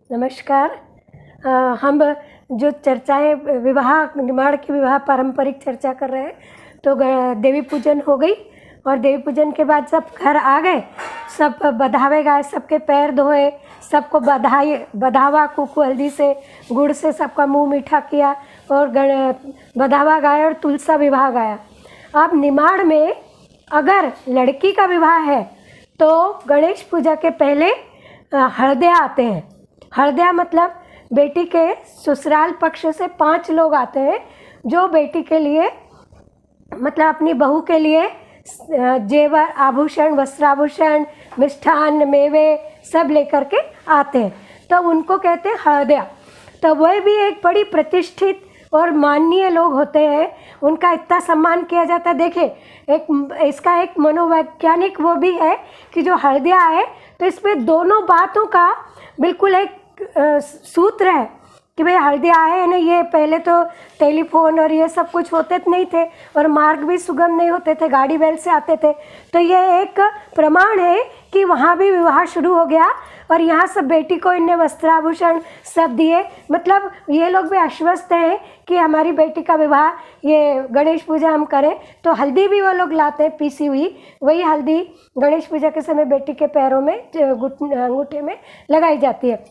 नमस्कार। हम जो चर्चाएं विवाह निर्माण की विवाह पारंपरिक चर्चा कर रहे हैं। तो देवी पूजन हो गई और देवी पूजन के बाद सब घर आ गए, सब बधावे गाए, सबके पैर धोए, सबको बधावा कुकू हल्दी से गुड़ से सबका मुंह मीठा किया और बधावा गाया और तुलसा विवाह गाया। अब निमाड़ में अगर लड़की का विवाह है तो गणेश पूजा के पहले हळदिया आते हैं। हळदिया मतलब बेटी के ससुराल पक्ष से 5 लोग आते हैं जो बेटी के लिए मतलब अपनी बहू के लिए जेवर आभूषण वस्त्राभूषण मिष्ठान मेवे सब लेकर के आते हैं, तो उनको कहते हैं हळदिया। तो वह भी एक बड़ी प्रतिष्ठित और माननीय लोग होते हैं, उनका इतना सम्मान किया जाता है। देखिए इसका एक मनोवैज्ञानिक वो भी है कि जो हळदिया है तो इसमें दोनों बातों का बिल्कुल एक सूत्र है कि भाई हल्दी आए ना। ये पहले तो टेलीफोन और ये सब कुछ होते नहीं थे और मार्ग भी सुगम नहीं होते थे, गाड़ी बैल से आते थे। तो ये एक प्रमाण है कि वहाँ भी विवाह शुरू हो गया और यहाँ सब बेटी को इनने वस्त्राभूषण सब दिए। मतलब ये लोग भी आश्वस्त हैं कि हमारी बेटी का विवाह ये गणेश पूजा हम करें। तो हल्दी भी वो लोग लाते हैं पीसी हुई, वही हल्दी गणेश पूजा के समय बेटी के पैरों में अंगूठे में लगाई जाती है।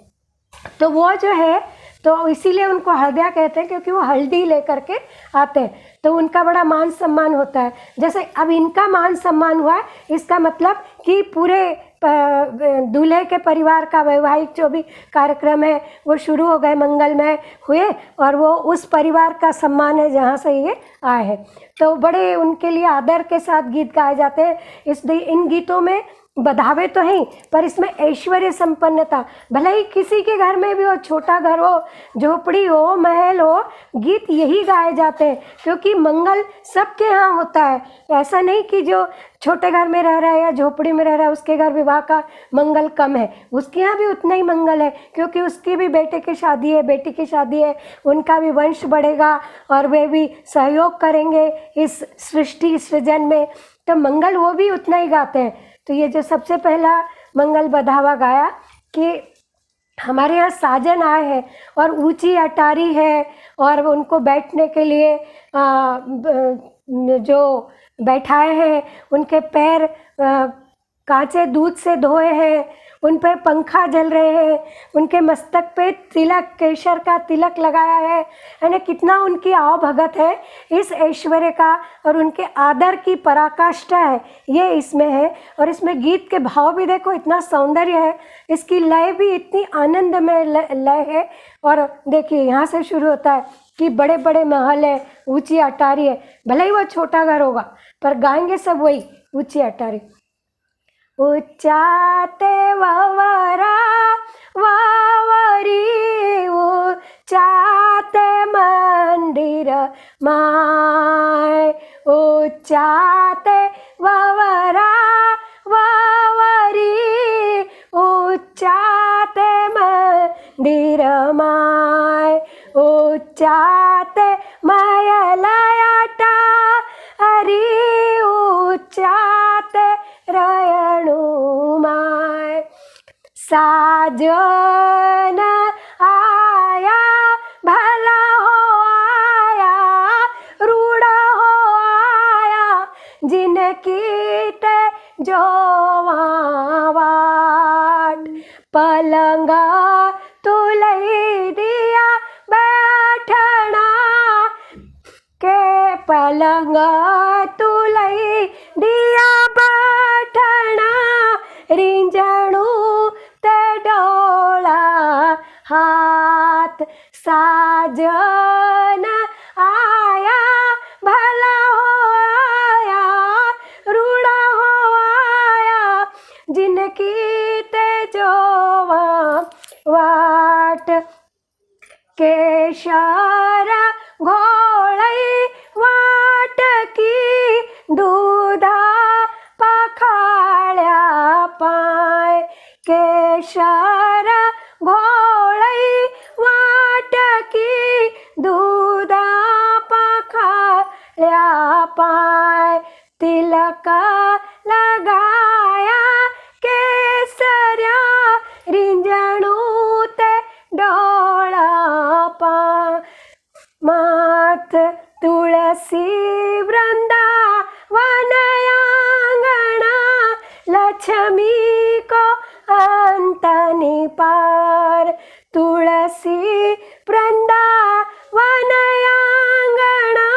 तो वो जो है तो इसीलिए उनको हळदिया कहते हैं क्योंकि वो हल्दी लेकर के आते हैं, तो उनका बड़ा मान सम्मान होता है। जैसे अब इनका मान सम्मान हुआ है, इसका मतलब कि पूरे दूल्हे के परिवार का वैवाहिक जो भी कार्यक्रम है वो शुरू हो गए, मंगलमय हुए और वो उस परिवार का सम्मान है जहाँ से ये आए हैं। तो बड़े उनके लिए आदर के साथ गीत गाए जाते हैं। इन गीतों में बधावे तो हैं पर इसमें ऐश्वर्य संपन्नता, भले ही किसी के घर में भी हो, छोटा घर हो, झोपड़ी हो, महल हो, गीत यही गाए जाते हैं क्योंकि मंगल सबके यहाँ होता है। ऐसा नहीं कि जो छोटे घर में रह रहा है या झोपड़ी में रह रहा है उसके घर विवाह का मंगल कम है, उसके यहाँ भी उतना ही मंगल है क्योंकि उसकी भी बेटे की शादी है, बेटी की शादी है, उनका भी वंश बढ़ेगा और वे भी सहयोग करेंगे इस सृष्टि सृजन में, तो मंगल वो भी उतना ही गाते हैं। तो ये जो सबसे पहला मंगल बधावा गाया कि हमारे यहाँ साजन आए हैं और ऊंची अटारी है और उनको बैठने के लिए जो बैठाए हैं उनके पैर कांचे दूध से धोए हैं, उन पे पंखा जल रहे हैं, उनके मस्तक पे तिलक केशर का तिलक लगाया है, यानी कितना उनकी आवभगत है इस ऐश्वर्य का और उनके आदर की पराकाष्ठा है ये इसमें है। और इसमें गीत के भाव भी देखो इतना सौंदर्य है, इसकी लय भी इतनी आनंदमय लय है। और देखिए यहाँ से शुरू होता है कि बड़े बड़े महल है, ऊंची अटारी है, भले ही वो छोटा घर होगा पर गाएंगे सब वही ऊंची अटारी। उच्चाते वावरा वावरी उच्चाते मंदिर माय, उच्चाते वावरा वावरी उच्चाते मंदिर माय, उच्चाते मायलयाटा हरी उच्चाते रयणुमाय। साजन आया भला हो आया रूढ़ हो आया जिनकी ते जोवा वाट, पलंगा तुलई दिया बैठना के पलंगा तुलई दिया बैठना रिंजणू ते डोला हाथ। साजन आया भला हो आया रूड़ा हो आया जिनकी ते जोवा वाट, केशर घोळई वाट की दूधा पखाळ्या पाय, केशर घोळई वाट की दूधा पखाळ्या पाय, तिलक लगाया केसर्या रिंजणू ते साथ तुलसी वृंदावन आंगना, लक्ष्मी को अंत निपार। तुलसी वृंदावन आंगना,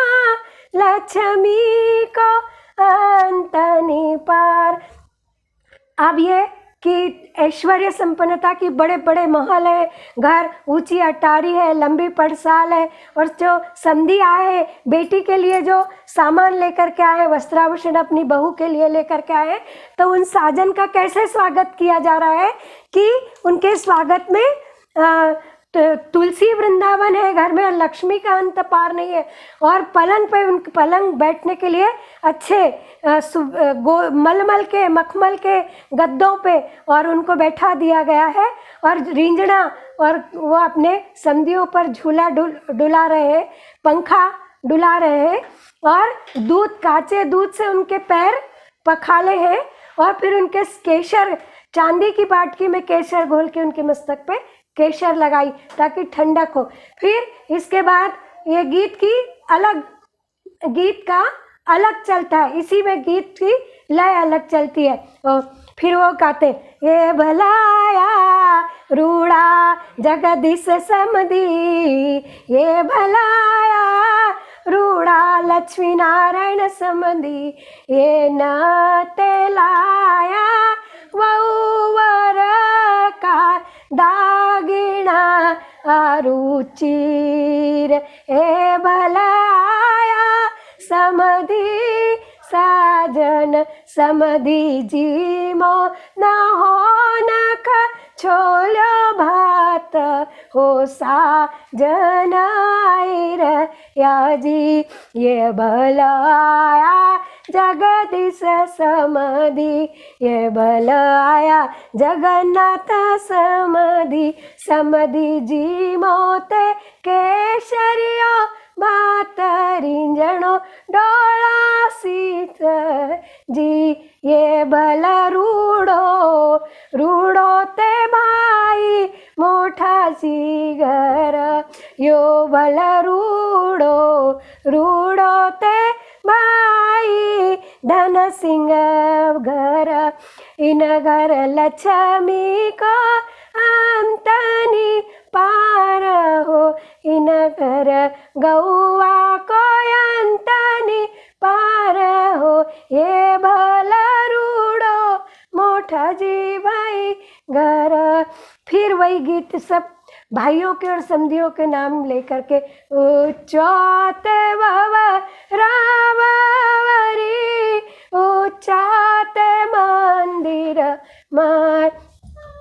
लक्ष्मी को अंत निपार। अब ये कि ऐश्वर्य संपन्नता की बड़े बड़े महल है, घर, ऊंची अटारी है, लंबी पड़साल है, और जो समधी आए बेटी के लिए जो सामान लेकर के आए, वस्त्राभूषण अपनी बहू के लिए लेकर के आए, तो उन साजन का कैसे स्वागत किया जा रहा है कि उनके स्वागत में तुलसी वृंदावन है घर में, लक्ष्मी का अंत पार नहीं है। और पलंग पे उनके पलंग बैठने के लिए अच्छे मलमल के मखमल के गद्दों पे और उनको बैठा दिया गया है, और रींझना, और वो अपने समधियों पर झूला डुला रहे हैं, पंखा डुला रहे हैं, और दूध, काचे दूध से उनके पैर पखाले हैं, और फिर उनके केसर, चांदी की बाटकी में केसर घोल के उनके मस्तक पे केसर लगाई ताकि ठंडक हो। फिर इसके बाद ये गीत का अलग चलता है, इसी में गीत की लय अलग चलती है। और फिर वो गाते, ये भलाया रूड़ा जगदीश समधी, ये भलाया रूड़ा लक्ष्मी नारायण समधी, ये न तेलाया वौवर का दागिना आरुचिर, ए भलाया समधी साजन समधी जी मो न हो नख छोलो भात हो साजन आयर याजी, ये भलाया जगदीश समधी, ये भलाया जगन्नाथ समधी, समधी जी मोते केशरियो बात रिंजणो डोळा सीत जी, ये भल रूडो रूडो ते भाई मोठा सी घर, यो भल रूडो रूडो ते भाई धन सिंह घर, इन घर लक्ष्मी को अंतनी पार हो, इन घर गौवा को अंतनी पार हो, ये भला रूडो मोठा जी भाई घर। फिर वही गीत सब भाइयों के और समधियों के नाम लेकर के, उच्चाते बाबा रावरी, उच्चाते मंदिर मार,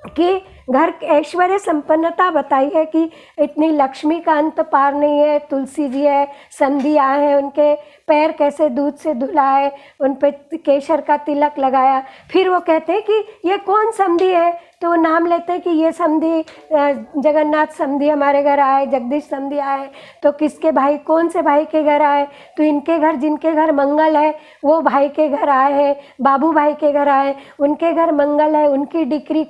कि घर ऐश्वर्य संपन्नता बताई है कि इतनी लक्ष्मी का अंत पार नहीं है। तुलसी जी है, समधी आए हैं, उनके पैर कैसे दूध से धुलाए, उन पे केसर का तिलक लगाया। फिर वो कहते हैं कि ये कौन समधी है, तो वो नाम लेते हैं कि ये समधी जगन्नाथ समधी हमारे घर आए, जगदीश समधी आए। तो किसके भाई, कौन से भाई के घर आए, तो इनके घर, जिनके घर मंगल है वो भाई के घर आए हैं, बाबू भाई के घर आए, उनके घर मंगल है, उनकी डिक्री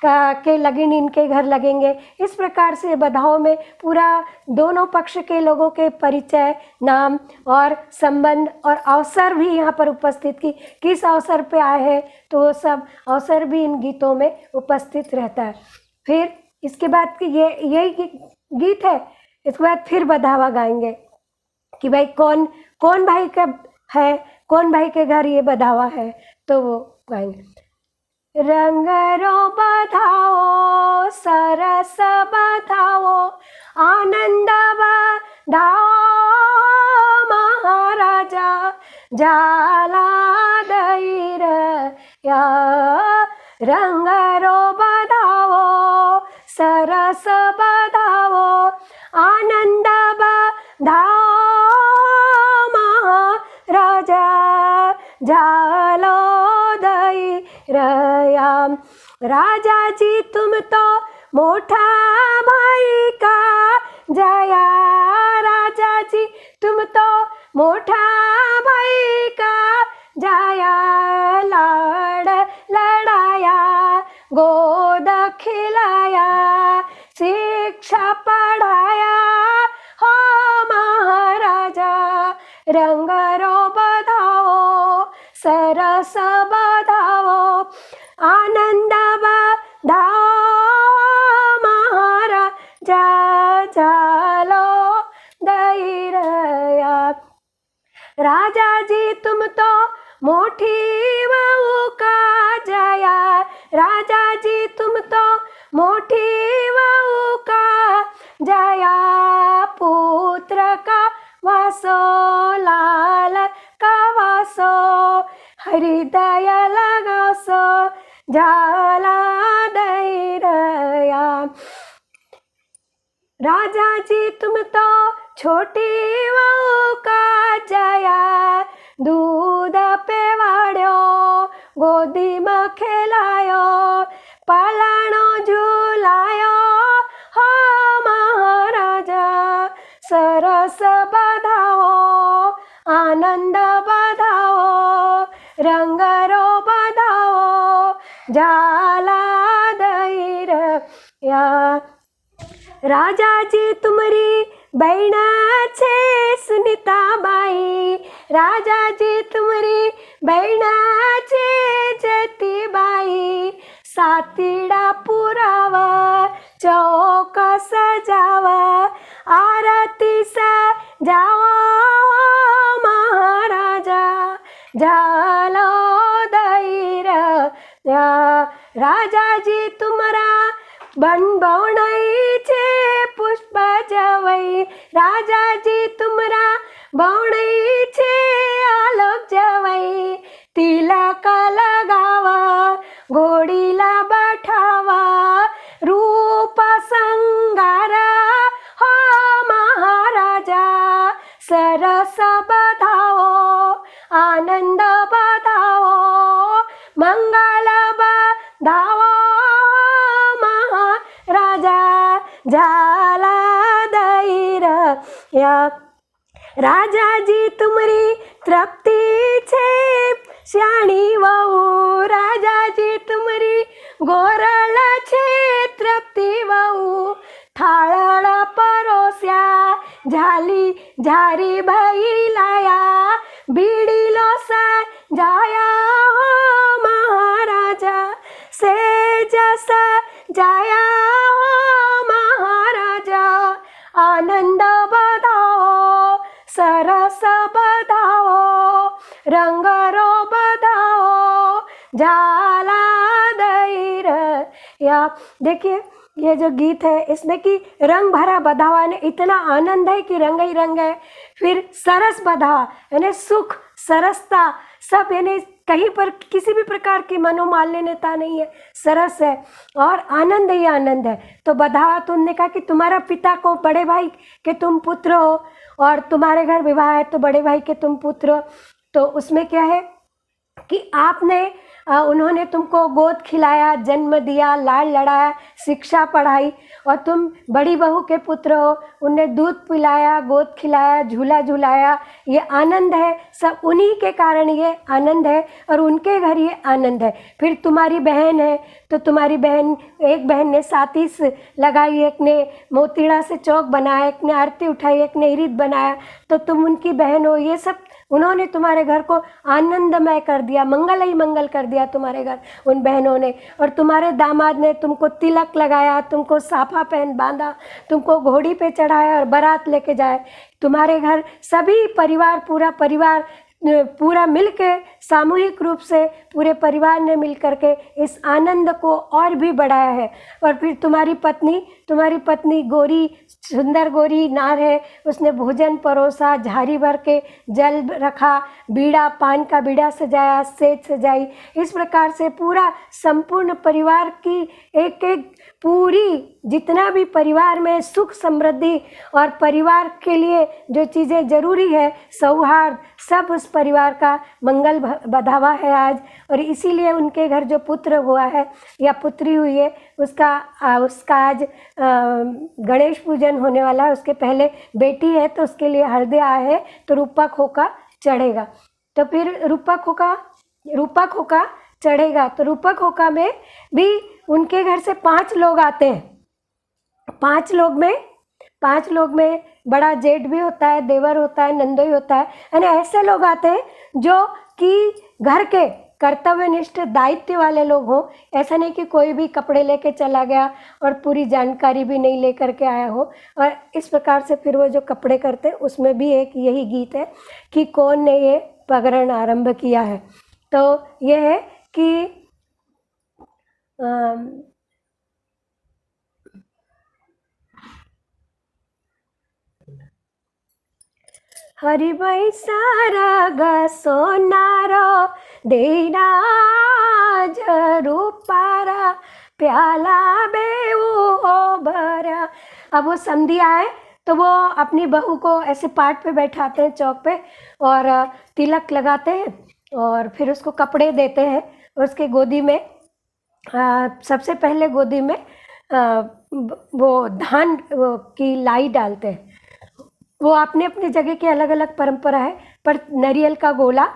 के लगन इनके घर लगेंगे। इस प्रकार से बधाओं में पूरा दोनों पक्ष के लोगों के परिचय, नाम और संबंध और अवसर भी यहाँ पर उपस्थित, की किस अवसर पे आए हैं, तो वो सब अवसर भी इन गीतों में उपस्थित रहता है। फिर इसके बाद कि यही गीत है, इसके बाद फिर बधावा गाएंगे कि भाई कौन कौन भाई का है, कौन भाई के घर ये बधावा है, तो वो गाएंगे। रंग रो बधाओ सरस बधाओ, आनंद बधाओ महाराजा, जाला दैर या। रंग रो बधाओ सरस बधाओ, आनंद बधाओ महाराजा, झालो रयाम। राजा जी तुम तो मोठा भाई का जया, राजा जी तुम तो मोठा भाई का जया, लाड़ लड़ाया गोद खिलाया, शिक्षा पढ़ाया हो महाराज राजा जी तुम तो मोठी वहू का, जया पुत्र का वासो, लाल का वासो, हृदय लगासो, झाला दैरया। राजा जी तुम तो छोटी वहू का, जया दूध पेवाड्यो, गोदी में खेलायो, पालाणो झूलायो, हो महाराजा सरस बधाओ, आनंद बधाओ, रंगरो बधाओ, झाला दैरया। राजा जी तुमरी बहन छे सुनीताबाई, राजा जी तुमरी बहन छे जतीबाई, सातीड़ा पुरावा चौक सजावा, आरती सजावा महाराजा झालो दैरया। राजा जी तुमरा बन बौणई छे पुष्प जवई, राजा जी तुमरा बौणई छे आलोक जवई, तिलक लगावा घोड़ीला बैठावा, रूप संगार हो महाराजा सरस बधाओ, आनंद बधाओ, मंगल बधाओ महाराजा झाला दैरया। राजा जी तुमरी तृप्ति छे श्याणी वहू, राजा जी तुमरी गोरल छे तृप्ति वहू, थाळळ परोस्या झाली झारी भई लाया, बीड़ीलो सजाया हो महाराजा सेज सजाया हो महाराजा, आनंद बधाओ सरस बधाओ, रंगरो बधाओ, झाला दैरया। देखिए ये जो गीत है इसमें कि रंग भरा बधावा ने इतना आनंद है कि रंग ही रंग है, फिर सरस बधावा यानी सुख सरसता सब, यानी कहीं पर किसी भी प्रकार की मनोमालिन्यता नहीं है, सरस है और आनंद ही आनंद है। तो बधावा तो उन्होंने कहा कि तुम्हारा पिता को बड़े भाई के तुम पुत्र हो और तुम्हारे घर विवाह है तो बड़े भाई के तुम पुत्र हो, तो उसमें क्या है कि आपने उन्होंने तुमको गोद खिलाया, जन्म दिया, लाड़ लड़ाया, शिक्षा पढ़ाई और तुम बड़ी बहू के पुत्र हो, उनने दूध पिलाया, गोद खिलाया, झूला झुलाया, ये आनंद है, सब उन्हीं के कारण ये आनंद है और उनके घर ये आनंद है। फिर तुम्हारी बहन है तो तुम्हारी बहन, एक बहन ने सातीस लगाई, एक ने मोतीड़ा से चौक बनाया, एक ने आरती उठाई, एक ने इरिद बनाया, तो तुम उनकी बहन हो। ये सब उन्होंने तुम्हारे घर को आनंदमय कर दिया, मंगल ही मंगल कर दिया तुम्हारे घर उन बहनों ने। और तुम्हारे दामाद ने तुमको तिलक लगाया, तुमको साफा पहन बांधा, तुमको घोड़ी पे चढ़ाया और बारात लेके जाए। तुम्हारे घर सभी परिवार, पूरा परिवार पूरा मिलके सामूहिक रूप से पूरे परिवार ने मिल करके इस आनंद को और भी बढ़ाया है। और फिर तुम्हारी पत्नी गोरी, सुंदर गोरी नार है, उसने भोजन परोसा, झारी भर के जल रखा, बीड़ा, पान का बीड़ा सजाया, सेज सजाई। इस प्रकार से पूरा संपूर्ण परिवार की एक एक पूरी जितना भी परिवार में सुख समृद्धि और परिवार के लिए जो चीज़ें ज़रूरी है, सौहार्द, सब उस परिवार का मंगल बधावा है आज। और इसीलिए उनके घर जो पुत्र हुआ है या पुत्री हुई है उसका आज गणेश पूजन होने वाला है। उसके पहले बेटी है तो उसके लिए हल्दी आया है तो रूपक होका चढ़ेगा। तो फिर रूपक होका चढ़ेगा तो रूपक होका में भी उनके घर से 5 लोग आते हैं। 5 लोग में बड़ा जेठ भी होता है, देवर होता है, नंदोई होता है, यानी ऐसे लोग आते हैं जो कि घर के कर्तव्यनिष्ठ दायित्व वाले लोग हों। ऐसा नहीं कि कोई भी कपड़े लेके चला गया और पूरी जानकारी भी नहीं लेकर के आया हो। और इस प्रकार से फिर वो जो कपड़े करते हैं उसमें भी एक यही गीत है कि कौन ने ये पगरण आरंभ किया है। तो ये है कि हरिभाई सारा ग सोनारो देना रूपारा प्याला बेऊ हो भरा। अब वो समधी आए तो वो अपनी बहू को ऐसे पाट पे बैठाते हैं चौक पे और तिलक लगाते हैं और फिर उसको कपड़े देते हैं और उसके गोदी में सबसे पहले गोदी में वो धान की लाई डालते हैं। वो अपने अपने जगह की अलग अलग परंपरा है, पर नारियल का गोला,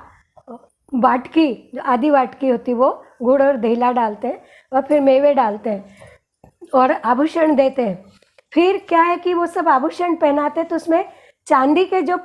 वाटकी जो आधी वाटकी होती वो गुड़ और धेला डालते हैं और फिर मेवे डालते हैं और आभूषण देते हैं। फिर क्या है कि वो सब आभूषण पहनाते हैं तो उसमें चांदी के जो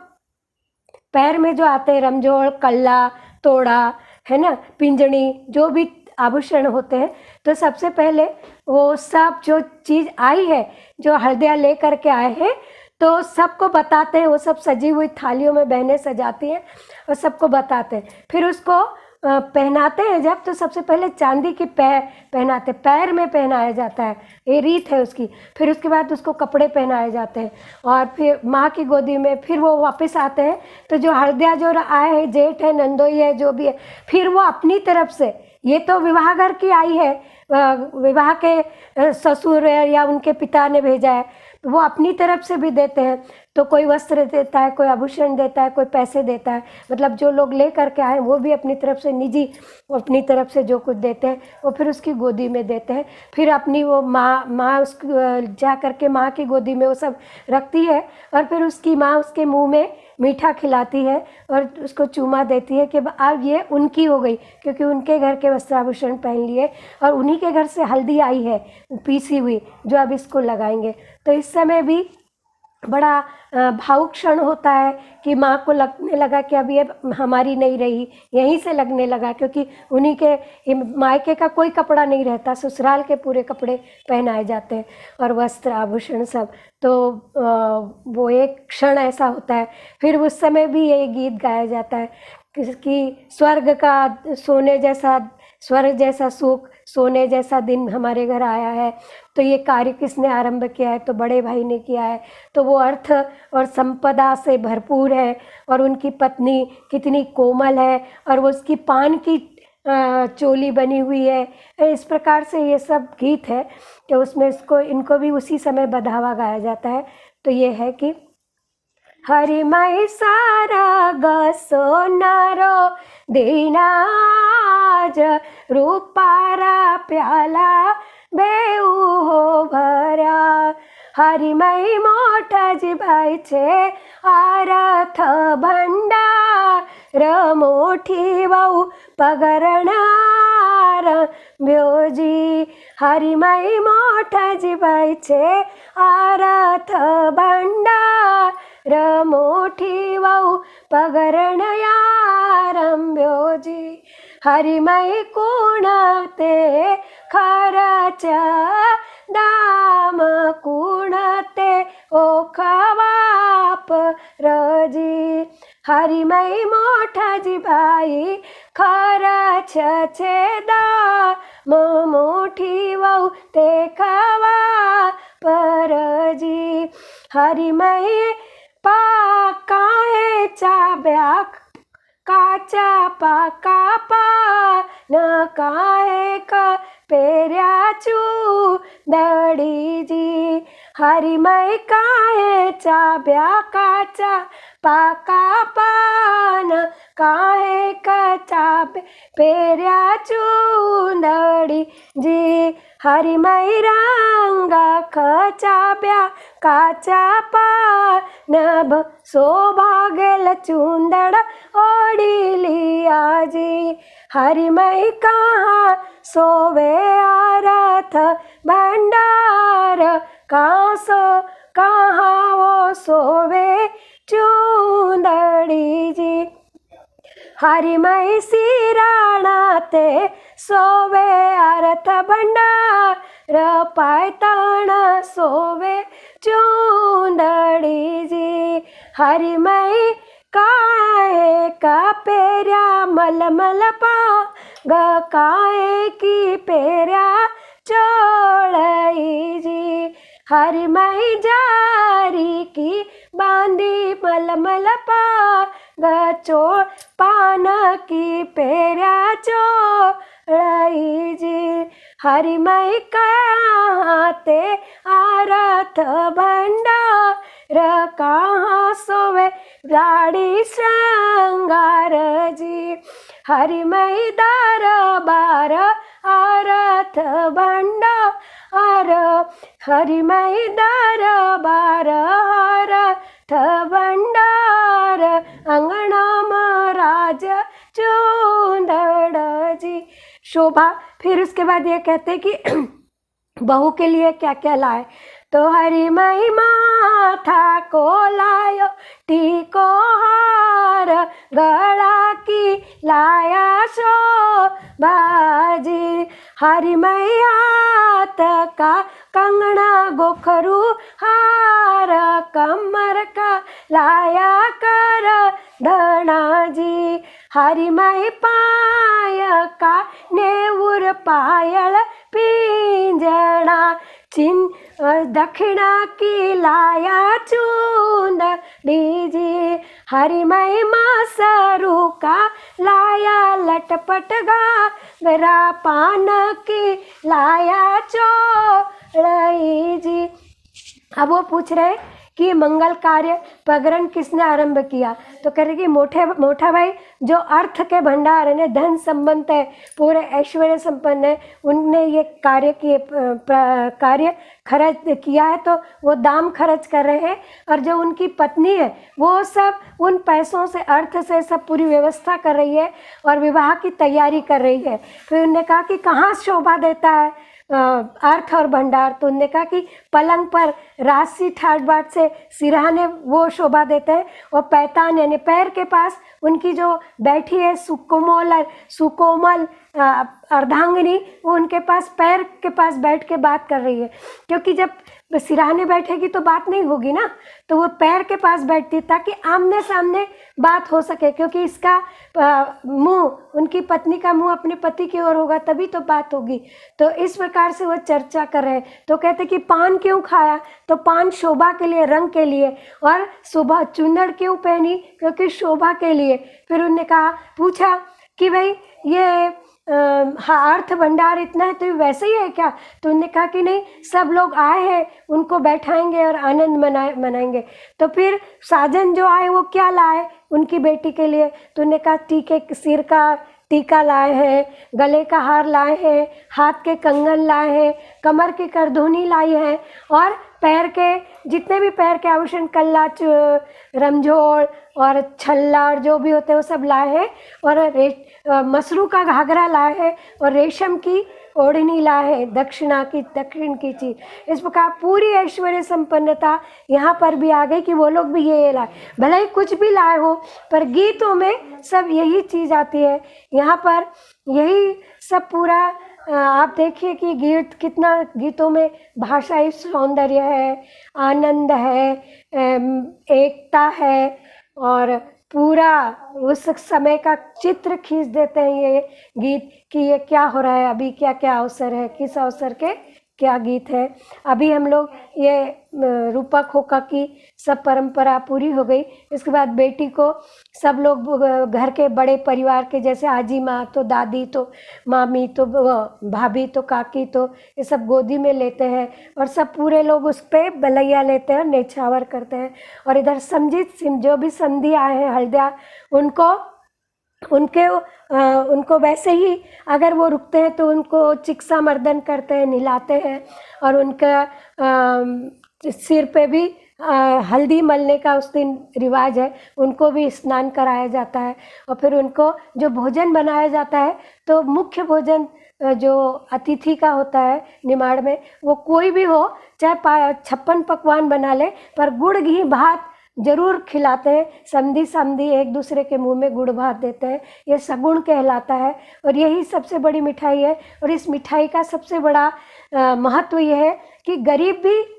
पैर में जो आते हैं रमजोड़, कल्ला, तोड़ा, है ना, पिंजनी, जो भी आभूषण होते हैं, तो सबसे पहले वो सब जो चीज़ आई है जो हल्दिया ले करके आए हैं तो सबको बताते हैं। वो सब सजी हुई थालियों में बहनें सजाती हैं और सबको बताते हैं। फिर उसको पहनाते हैं जब, तो सबसे पहले चांदी की पहनाते, पैर में पहनाया जाता है, ये रीत है उसकी। फिर उसके बाद उसको कपड़े पहनाए जाते हैं और फिर माँ की गोदी में फिर वो वापस आते हैं। तो जो हल्दिया जो आए हैं, जेठ है, नंदोई है, जो भी है, फिर वो अपनी तरफ से, ये तो विवाह घर की आई है, विवाह के ससुर या उनके पिता ने भेजा है, तो वो अपनी तरफ से भी देते हैं। तो कोई वस्त्र देता है, कोई आभूषण देता है, कोई पैसे देता है, मतलब जो लोग ले करके आए वो भी अपनी तरफ से निजी अपनी तरफ से जो कुछ देते हैं वो फिर उसकी गोदी में देते हैं। फिर अपनी वो माँ उसको जा करके माँ की गोदी में वो सब रखती है और फिर उसकी माँ उसके मुंह में मीठा खिलाती है और उसको चूमा देती है कि अब ये उनकी हो गई, क्योंकि उनके घर के वस्त्राभूषण पहन लिए और उन्हीं के घर से हल्दी आई है पीसी हुई जो अब इसको लगाएंगे। तो इस समय भी बड़ा भावुक क्षण होता है कि माँ को लगने लगा कि अब ये हमारी नहीं रही, यहीं से लगने लगा, क्योंकि उन्हीं के मायके का कोई कपड़ा नहीं रहता, ससुराल के पूरे कपड़े पहनाए जाते हैं और वस्त्र आभूषण सब। तो वो एक क्षण ऐसा होता है। फिर उस समय भी ये गीत गाया जाता है कि स्वर्ग का सोने जैसा, स्वर्ग जैसा सुख, सोने जैसा दिन हमारे घर आया है। तो ये कार्य किसने आरंभ किया है? तो बड़े भाई ने किया है। तो वो अर्थ और संपदा से भरपूर है और उनकी पत्नी कितनी कोमल है और वो उसकी पान की चोली बनी हुई है। इस प्रकार से ये सब गीत है कि उसमें इनको भी उसी समय बधावा गाया जाता है। तो ये है कि हरिमय सारा ग सोनारो दीनाज रूपारा प्याला बेऊ हो भरा। हरिमय मोठा जी भाई छे आरथ भंडार मोठी वहू पगरणार ब्योजी। हरिमय मोठा जी भाई छे आरथ भंडार मोठी वहू पगरण यारंब्योजी। हरिमय कोण ते खरच दाम कुण ते ओखवाप रजी। हरिमय मोठा जी भाई खरच छे दाम मोठी वहू ते खवा परजी। हरिमय पाका है चाब्या काचा पाका पान काहे का पेर्या चूदड़ी जी। हरिमय काहे चाब्या काचा पाका पान काहे का चाबे पेर्या चूदड़ी जी। हरिमय रंगा खचाब्या काचा पान सौभाग्य चूंदड़ ओढ़ी लिया जी। हरिमय कहाँ सोवे आरथ भंडार कहाँ वो सोवे चूंदड़ी जी। हरिमय सिराणा ते सोवे आरथ भंडार पायताण सोवे चूंदड़ी जी। हरिमय काहे का पेर्या मलमल पाग काहे की पेर्या हरि मई जारी की बांधी मलमल चोर पान की पेरा चोड़ई जी। हरि मई कहते आरथ भंडार कहाँ सोवे लाड़ी श्रृंगार जी। हरि मई दरबार आरथ भंडार, हरि मई दरबार आरथ भंडार, अंगना महाराज चूंदड़ जी। शोभा। फिर उसके बाद ये कहते कि बहू के लिए क्या क्या लाए, तो हरि मई माथा को लायो टीको हार, गला की लाया शोभा जी। हरि मई हाथ का कंगना गोखरू हार, कमर का लाया कर धना जी। हरि मई पाय का नेउर पायल पिंजड़ा, दक्षिणा की लाया चूंदड़ी जी। हरि मई मासरू का लाया लटपट घाघरा, पान की लाया चोड़ई जी। अब वो पूछ रहे कि मंगल कार्य प्रकरण किसने आरंभ किया, तो कह रहे कि मोठा भाई जो अर्थ के भंडार है, धन संबंध है, पूरे ऐश्वर्य संपन्न है, उनने ये कार्य खर्च किया है, तो वो दाम खर्च कर रहे हैं। और जो उनकी पत्नी है वो सब उन पैसों से, अर्थ से सब पूरी व्यवस्था कर रही है और विवाह की तैयारी कर रही है। फिर उन्होंने कहा कि कहाँ शोभा देता है अर्थ और भंडार, तो उन्होंने कहा कि पलंग पर राशि ठाट बाट से सिरहाने वो शोभा देते हैं, और पैतान यानी पैर के पास उनकी जो बैठी है सुकोमल अर्धांगिनी, वो उनके पास पैर के पास बैठ के बात कर रही है, क्योंकि जब सिरहाने बैठेगी तो बात नहीं होगी ना, तो वो पैर के पास बैठती ताकि आमने सामने बात हो सके, क्योंकि इसका मुंह, उनकी पत्नी का मुंह अपने पति की ओर होगा तभी तो बात होगी। तो इस प्रकार से वो चर्चा कर रहे हैं। तो कहते कि पान क्यों खाया, तो पान शोभा के लिए, रंग के लिए, और शोभा चुन्नड़ क्यों पहनी, क्योंकि शोभा के लिए। फिर उन्होंने कहा, पूछा कि भाई ये अर्थ भंडार इतना है तो वैसे ही है क्या, तो उन्होंने कहा कि नहीं, सब लोग आए हैं, उनको बैठाएंगे और आनंद मनाएंगे। तो फिर साजन जो आए वो क्या लाए उनकी बेटी के लिए, तो उन्होंने कहा टीके, सिर का टीका लाए हैं, गले का हार लाए हैं, हाथ के कंगन लाए हैं, कमर की करधुनी लाई है, और पैर के जितने भी पैर के आभूषण, कल्ला, रमझोड़ और छल्ला और जो भी होते हैं वो सब लाए हैं, और मसरू का घाघरा लाए हैं, और रेशम की ओढ़नी लाए हैं, दक्षिण की चीज। इस प्रकार पूरी ऐश्वर्य संपन्नता यहाँ पर भी आ गई कि वो लोग भी ये लाए, भले ही कुछ भी लाए हो, पर गीतों में सब यही चीज आती है। यहाँ पर यही सब पूरा आप देखिए कि गीत कितना, गीतों में भाषाई सौंदर्य है, आनंद है, एकता है, और पूरा उस समय का चित्र खींच देते हैं ये गीत कि ये क्या हो रहा है, अभी क्या क्या अवसर है, किस अवसर के क्या गीत है। अभी हम लोग ये रूपा खोका की सब परंपरा पूरी हो गई। इसके बाद बेटी को सब लोग घर के बड़े परिवार के, जैसे आजी माँ, तो दादी, तो मामी, तो भाभी, तो काकी, तो ये सब गोदी में लेते हैं, और सब पूरे लोग उस पर बलैया लेते हैं, नेछावर करते हैं। और इधर समझित जो भी समधी आए हैं हल्दिया, उनको वैसे ही अगर वो रुकते हैं तो उनको चिक्सा मर्दन करते हैं, नहलाते हैं, और उनका सिर पे भी हल्दी मलने का उस दिन रिवाज है, उनको भी स्नान कराया जाता है। और फिर उनको जो भोजन बनाया जाता है, तो मुख्य भोजन जो अतिथि का होता है निमाड़ में, वो कोई भी हो, चाहे 56 पकवान बना ले, पर गुड़ घी भात जरूर खिलाते हैं। समधी एक दूसरे के मुंह में गुड़ भात देते हैं, ये सगुण कहलाता है, और यही सबसे बड़ी मिठाई है। और इस मिठाई का सबसे बड़ा महत्व ये है कि गरीब भी,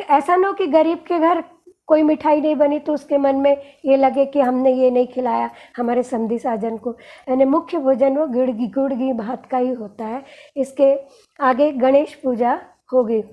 ऐसा ना हो कि गरीब के घर कोई मिठाई नहीं बनी तो उसके मन में ये लगे कि हमने ये नहीं खिलाया हमारे समधी साजन को। यानी मुख्य भोजन वो गुड़ घी भात का ही होता है। इसके आगे गणेश पूजा होगी।